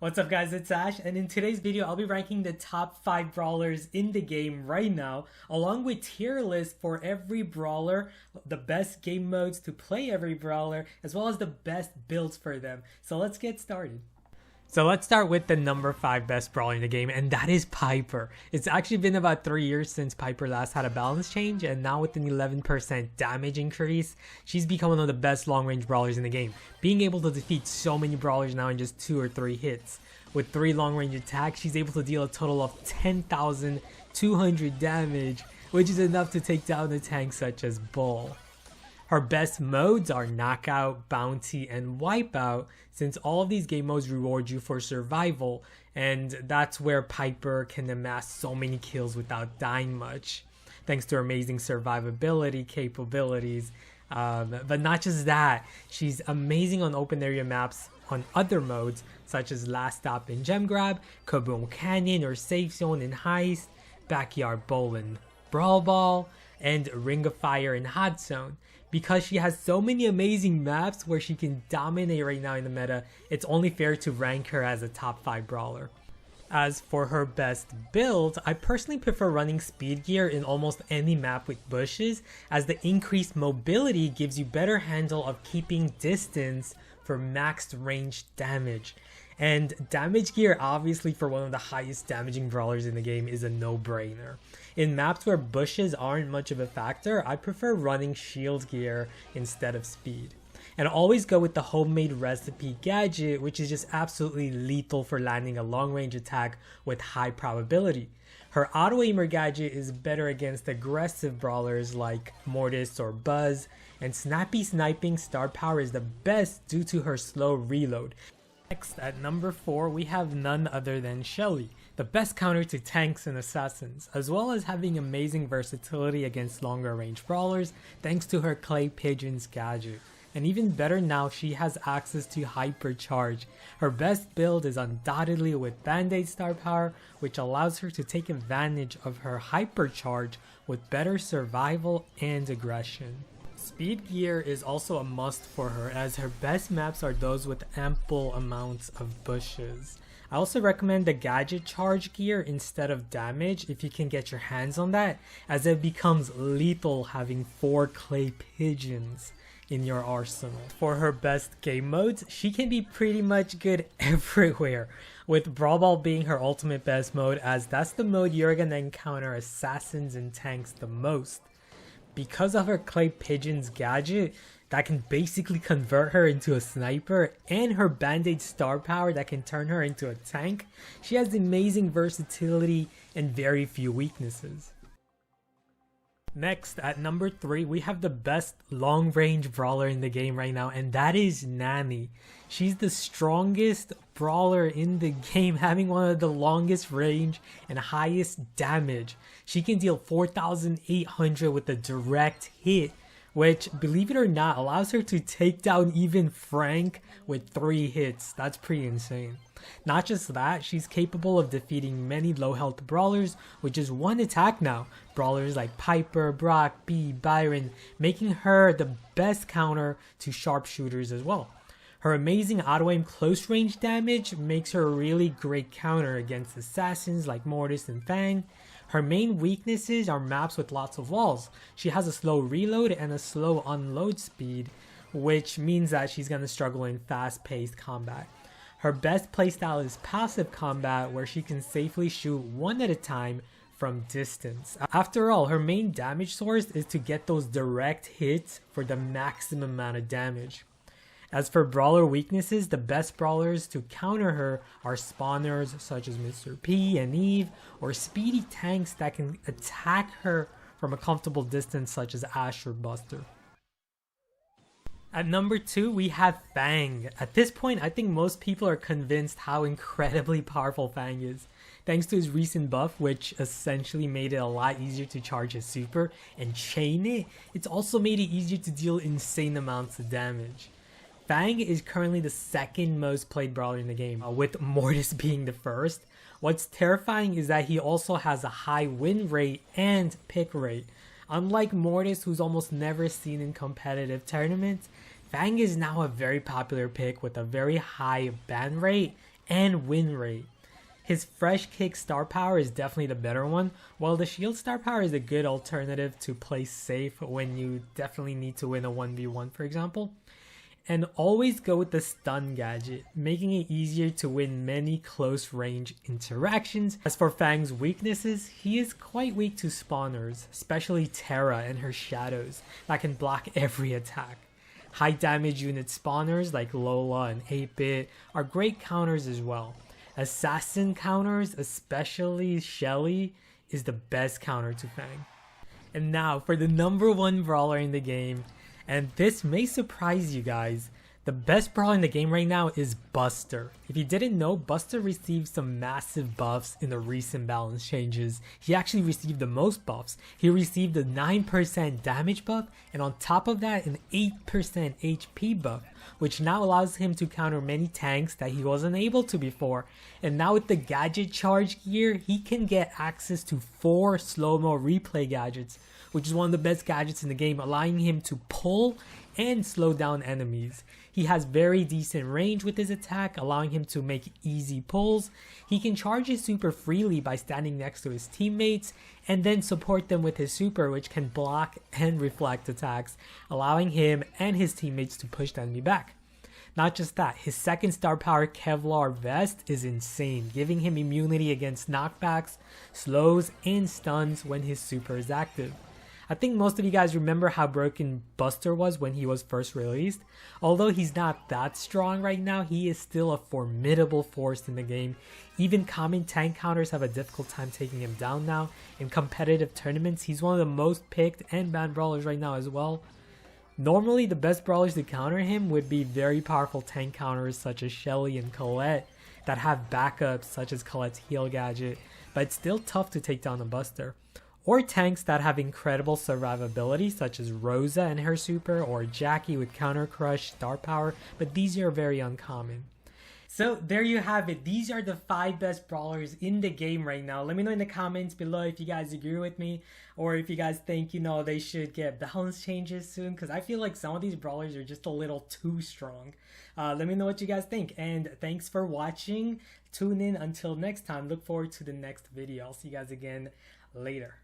What's up guys, it's Ash, and in today's video I'll be ranking the top 5 brawlers in the game right now, along with tier lists for every brawler, the best game modes to play every brawler, as well as the best builds for them. So let's get started. So let's start with the number 5 best brawler in the game, and that is Piper. It's actually been about 3 years since Piper last had a balance change, and now with an 11% damage increase, she's become one of the best long-range brawlers in the game, being able to defeat so many brawlers now in just 2 or 3 hits. With 3 long-range attacks, she's able to deal a total of 10,200 damage, which is enough to take down a tank such as Bull. Her best modes are Knockout, Bounty, and Wipeout, since all of these game modes reward you for survival, and that's where Piper can amass so many kills without dying much, thanks to her amazing survivability capabilities. But not just that, she's amazing on open area maps on other modes, such as Last Stop in Gem Grab, Kaboom Canyon or Safe Zone in Heist, Backyard Bowl in Brawl Ball, and Ring of Fire in Hot Zone. Because she has so many amazing maps where she can dominate right now in the meta, it's only fair to rank her as a top 5 brawler. As for her best build, I personally prefer running speed gear in almost any map with bushes, as the increased mobility gives you better handle of keeping distance for maxed range damage. And damage gear, obviously for one of the highest damaging brawlers in the game, is a no-brainer. In maps where bushes aren't much of a factor, I prefer running shield gear instead of speed. And always go with the homemade recipe gadget, which is just absolutely lethal for landing a long-range attack with high probability. Her auto-aimer gadget is better against aggressive brawlers like Mortis or Buzz, and snappy sniping star power is the best due to her slow reload. Next, at number 4, we have none other than Shelly, the best counter to tanks and assassins, as well as having amazing versatility against longer range brawlers thanks to her clay pigeons gadget. And even better now, she has access to hypercharge. Her best build is undoubtedly with Band-Aid star power, which allows her to take advantage of her hypercharge with better survival and aggression. Speed gear is also a must for her, as her best maps are those with ample amounts of bushes. I also recommend the gadget charge gear instead of damage if you can get your hands on that, as it becomes lethal having 4 clay pigeons in your arsenal. For her best game modes, she can be pretty much good everywhere, with Brawl Ball being her ultimate best mode, as that's the mode you're gonna encounter assassins and tanks the most. Because of her clay pigeons gadget that can basically convert her into a sniper, and her Band-Aid star power that can turn her into a tank, she has amazing versatility and very few weaknesses. Next, at number 3, we have the best long-range brawler in the game right now, and that is Nanny. She's the strongest brawler in the game, having one of the longest range and highest damage. She can deal 4,800 with a direct hit, which, believe it or not, allows her to take down even Frank with 3 hits. That's pretty insane. Not just that, she's capable of defeating many low health brawlers with just 1 attack now. Brawlers like Piper, Brock, B, Byron, making her the best counter to sharpshooters as well. Her amazing auto-aim close range damage makes her a really great counter against assassins like Mortis and Fang. Her main weaknesses are maps with lots of walls. She has a slow reload and a slow unload speed, which means that she's going to struggle in fast-paced combat. Her best playstyle is passive combat, where she can safely shoot 1 at a time from distance. After all, her main damage source is to get those direct hits for the maximum amount of damage. As for brawler weaknesses, the best brawlers to counter her are spawners such as Mr. P and Eve, or speedy tanks that can attack her from a comfortable distance such as Ash or Buster. At number 2, we have Fang. At this point, I think most people are convinced how incredibly powerful Fang is. Thanks to his recent buff, which essentially made it a lot easier to charge his super and chain it, it's also made it easier to deal insane amounts of damage. Fang is currently the 2nd most played brawler in the game, with Mortis being the 1st. What's terrifying is that he also has a high win rate and pick rate. Unlike Mortis, who's almost never seen in competitive tournaments, Fang is now a very popular pick with a very high ban rate and win rate. His fresh kick star power is definitely the better one, while the shield star power is a good alternative to play safe when you definitely need to win a 1v1 for example. And always go with the stun gadget, making it easier to win many close range interactions. As for Fang's weaknesses, he is quite weak to spawners, especially Terra and her shadows that can block every attack. High damage unit spawners like Lola and 8-bit are great counters as well. Assassin counters, especially Shelly, is the best counter to Fang. And now for the number 1 brawler in the game, and this may surprise you guys, the best brawler in the game right now is Buster. If you didn't know, Buster received some massive buffs in the recent balance changes. He actually received the most buffs. He received a 9% damage buff, and on top of that an 8% HP buff, which now allows him to counter many tanks that he wasn't able to before. And now with the gadget charge gear, he can get access to 4 slow-mo replay gadgets, which is one of the best gadgets in the game, allowing him to pull and slow down enemies. He has very decent range with his attack, allowing him to make easy pulls. He can charge his super freely by standing next to his teammates and then support them with his super, which can block and reflect attacks, allowing him and his teammates to push the enemy back. Not just that, his second star power Kevlar vest is insane, giving him immunity against knockbacks, slows, and stuns when his super is active. I think most of you guys remember how broken Buster was when he was first released. Although he's not that strong right now, he is still a formidable force in the game. Even common tank counters have a difficult time taking him down now. In competitive tournaments, he's one of the most picked and banned brawlers right now as well. Normally, the best brawlers to counter him would be very powerful tank counters such as Shelly and Colette that have backups such as Colette's heal gadget, but it's still tough to take down a Buster. Or tanks that have incredible survivability such as Rosa and her super, or Jackie with counter crush star power, but these are very uncommon. So there you have it. These are the 5 best brawlers in the game right now. Let me know in the comments below if you guys agree with me, or if you guys think, they should get balance changes soon, because I feel like some of these brawlers are just a little too strong. Let me know what you guys think, and thanks for watching. Tune in until next time. Look forward to the next video. I'll see you guys again later.